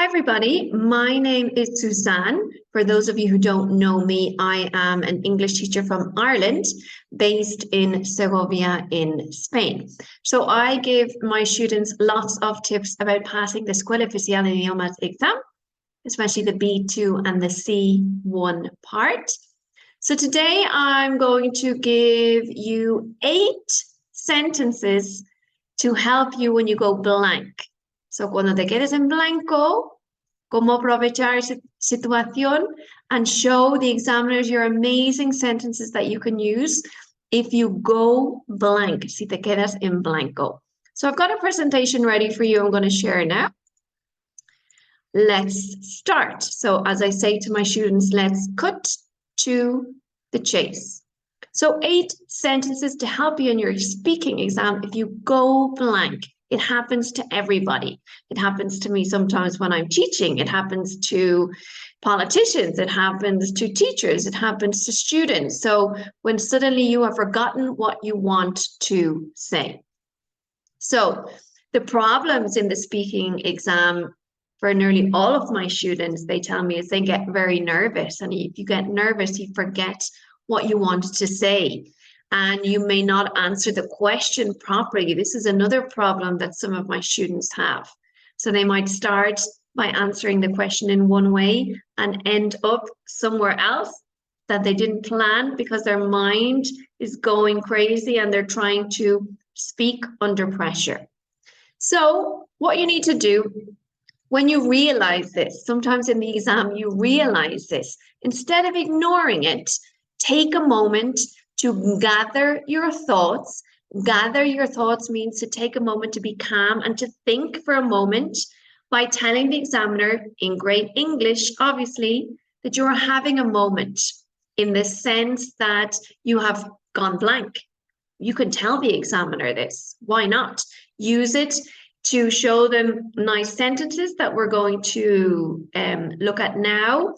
Hi, everybody. My name is Suzanne. For those of you who don't know me, I am an English teacher from Ireland, based in Segovia in Spain. So I give my students lots of tips about passing the Escuela Oficial de Idiomas exam, especially the B2 and the C1 part. So today I'm going to give you 8 sentences to help you when you go blank. So cuando te quedes en blanco, cómo aprovechar esa situación and show the examiners your amazing sentences that you can use if you go blank, si te quedas en blanco. So I've got a presentation ready for you. I'm going to share it now. Let's start. So as I say to my students, let's cut to the chase. So 8 sentences to help you in your speaking exam if you go blank. It happens to everybody. It happens to me sometimes when I'm teaching. It happens to politicians. It happens to teachers. It happens to students. So when suddenly you have forgotten what you want to say. So the problems in the speaking exam for nearly all of my students, they tell me, is they get very nervous. And if you get nervous, you forget what you wanted to say. And you may not answer the question properly. This is another problem that some of my students have. So they might start by answering the question in one way and end up somewhere else that they didn't plan because their mind is going crazy and they're trying to speak under pressure. So what you need to do when you realize this, sometimes in the exam you realize this, instead of ignoring it, take a moment to gather your thoughts. Gather your thoughts means to take a moment to be calm and to think for a moment by telling the examiner in great English, obviously, that you're having a moment in the sense that you have gone blank. You can tell the examiner this. Why not? Use it to show them nice sentences that we're going to look at now,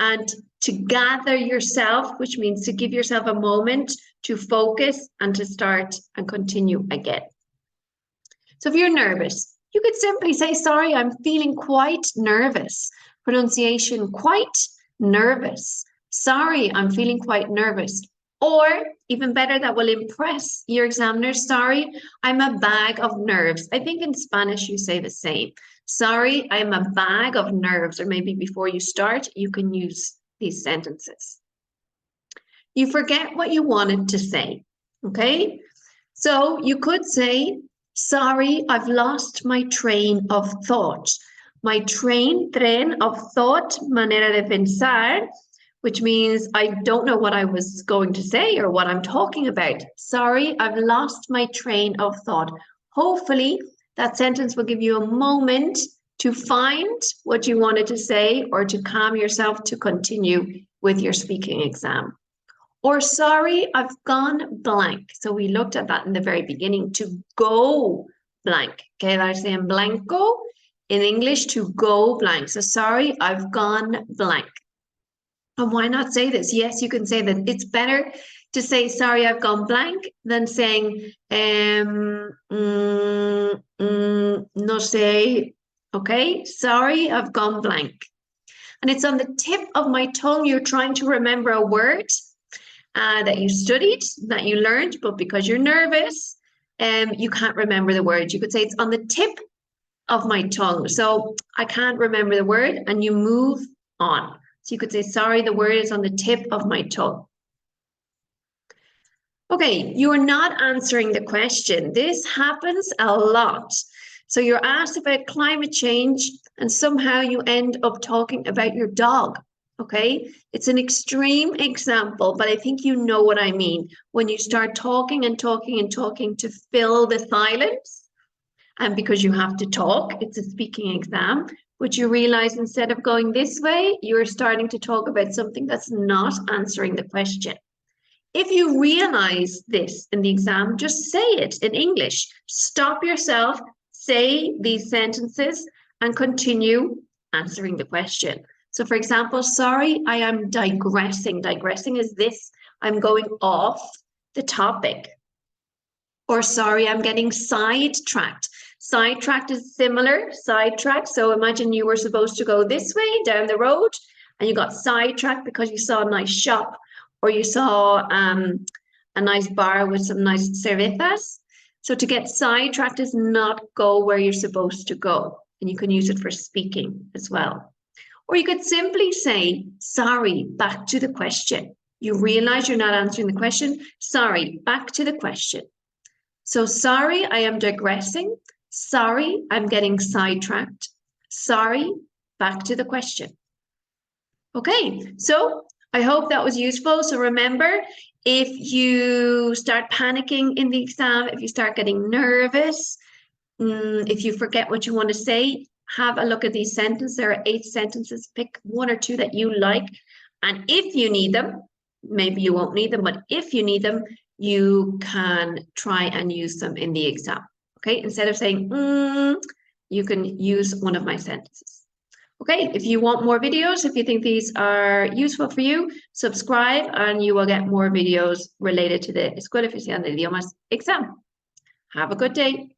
and to gather yourself, which means to give yourself a moment to focus and to start and continue again. So if you're nervous, you could simply say, sorry, I'm feeling quite nervous. Pronunciation, quite nervous. Sorry, I'm feeling quite nervous. Or even better, that will impress your examiner. Sorry, I'm a bag of nerves. I think in Spanish you say the same. Sorry, I'm a bag of nerves. Or maybe before you start, you can use these sentences. You forget what you wanted to say, okay? So you could say, sorry, I've lost my train of thought. My tren of thought, manera de pensar, which means I don't know what I was going to say or what I'm talking about. Sorry, I've lost my train of thought. Hopefully, that sentence will give you a moment to find what you wanted to say or to calm yourself to continue with your speaking exam. Or sorry, I've gone blank. So we looked at that in the very beginning, to go blank. Quedarse en blanco, in English, to go blank. So sorry, I've gone blank. And why not say this? Yes, you can say that. It's better to say, sorry, I've gone blank, than saying, no sé, okay? Sorry, I've gone blank. And it's on the tip of my tongue. You're trying to remember a word that you studied, that you learned, but because you're nervous, you can't remember the word. You could say it's on the tip of my tongue. So I can't remember the word, and you move on. So you could say, sorry, the word is on the tip of my tongue. Okay, you are not answering the question. This happens a lot. So you're asked about climate change and somehow you end up talking about your dog, okay? It's an extreme example, but I think you know what I mean. When you start talking and talking and talking to fill the silence, and because you have to talk, it's a speaking exam, but you realize instead of going this way, you're starting to talk about something that's not answering the question. If you realize this in the exam, just say it in English. Stop yourself, say these sentences, and continue answering the question. So for example, sorry, I am digressing. Digressing is this, I'm going off the topic. Or sorry, I'm getting sidetracked. Sidetracked is similar, sidetracked. So imagine you were supposed to go this way down the road and you got sidetracked because you saw a nice shop or you saw a nice bar with some nice cervezas. So to get sidetracked is not go where you're supposed to go. And you can use it for speaking as well. Or you could simply say, sorry, back to the question. You realize you're not answering the question. Sorry, back to the question. So sorry, I am digressing. Sorry, I'm getting sidetracked. Sorry, back to the question. Okay, so I hope that was useful. So remember, if you start panicking in the exam, if you start getting nervous, if you forget what you want to say, have a look at these sentences. There are 8 sentences. Pick 1 or 2 that you like. And if you need them, maybe you won't need them, but if you need them, you can try and use them in the exam. Okay, instead of saying, you can use one of my sentences. Okay, if you want more videos, if you think these are useful for you, subscribe and you will get more videos related to the Escuela Oficial de Idiomas exam. Have a good day.